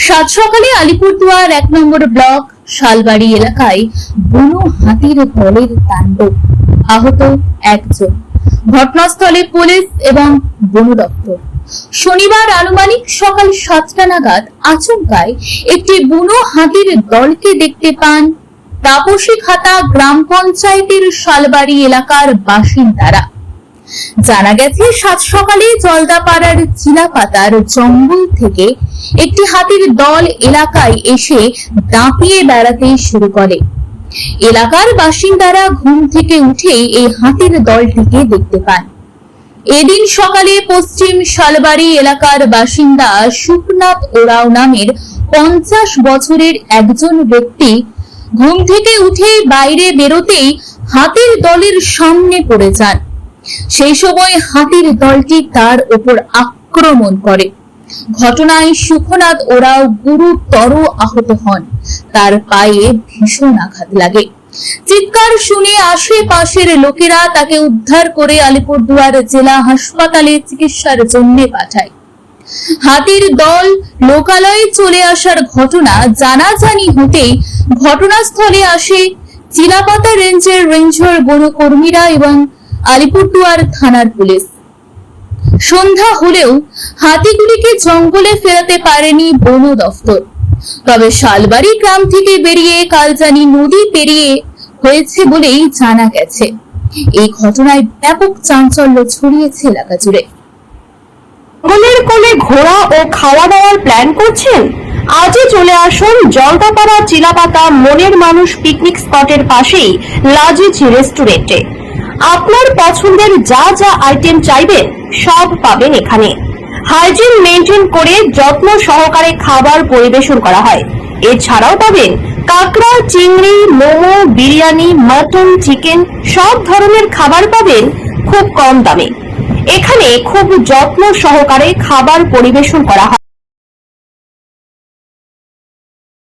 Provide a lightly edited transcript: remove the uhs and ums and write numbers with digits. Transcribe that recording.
সাত সকালে আলিপুরদুয়ার 1 নম্বর ব্লক শালবাড়ি এলাকায় বুনো হাতির দলের তাণ্ডব, আহত একজন। ঘটনাস্থলে পুলিশ এবং বন দপ্তর। শনিবার আনুমানিক সকাল 7টা নাগাদ আচমকায় একটি বুনো হাতির দলকে দেখতে পান তাপসীখাতা গ্রাম পঞ্চায়েতের শালবাড়ি এলাকার বাসিন্দারা। জানা গেছে, সাত সকালে জলদাপাড়ার চিলাপাতার জঙ্গল থেকে একটি হাতির দল এলাকায় এসে দাপিয়ে বেড়াতে শুরু করে। এলাকার বাসিন্দারা ঘুম থেকে উঠে এই হাতির দলটিকে দেখতে পান। এদিন সকালে পশ্চিম শালবাড়ি এলাকার বাসিন্দা সুখনাথ ওরাও নামের 50 বছরের একজন ব্যক্তি ঘুম থেকে উঠে বাইরে বেরোতেই হাতির দলের সামনে পড়ে যান। সেই সময় হাতির দলটি তার উপর আক্রমণ করে। ঘটনায় সুখনাথ ওরাও গুরুতর আহত হন। তার পায়ে ভীষণ আঘাত লাগে। চিৎকার শুনে আশেপাশের লোকেরা তাকে উদ্ধার করে আলিপুরদুয়ার জেলা হাসপাতালে চিকিৎসার জন্য পাঠায়। হাতির দল লোকালয়ে চলে আসার ঘটনা জানাজানি হতেই ঘটনাস্থলে আসে চিলাপাতা রেঞ্জের রেঞ্জার বনকর্মীরা এবং আলিপুরদুয়ার থানার পুলিশ। সন্ধ্যা হলেও হাতিগুলিকে জঙ্গলে ফেরাতে পারেনি বন দপ্তর। তবে শালবাড়ি গ্রাম থেকে বেরিয়ে কালজানি নদী পেরিয়ে হয়েছে বলেই জানা গেছে। এই ঘটনায় ব্যাপক চাঞ্চল্য ছড়িয়েছে এলাকা জুড়ে। জঙ্গলের কোলে ঘোরা ও খাওয়া দাওয়ার প্ল্যান করছেন? আজই চলে আসুন জলদাপাড়া চিলাপাতা মনের মানুষ পিকনিক স্পটের পাশেই লাজিজ রেস্টুরেন্টে। আপনার পছন্দের যা যা আইটেম চাইবেন সব পাবেন এখানে। হাইজিন মেইনটেইন করে যত্ন সহকারে খাবার পরিবেশন করা হয়। এছাড়াও পাবেন কাঁকড়া, চিংড়ি, মোমো, বিরিয়ানি, মটন, চিকেন সব ধরনের খাবার পাবেন খুব কম দামে। এখানে খুব যত্ন সহকারে খাবার পরিবেশন করা হয়।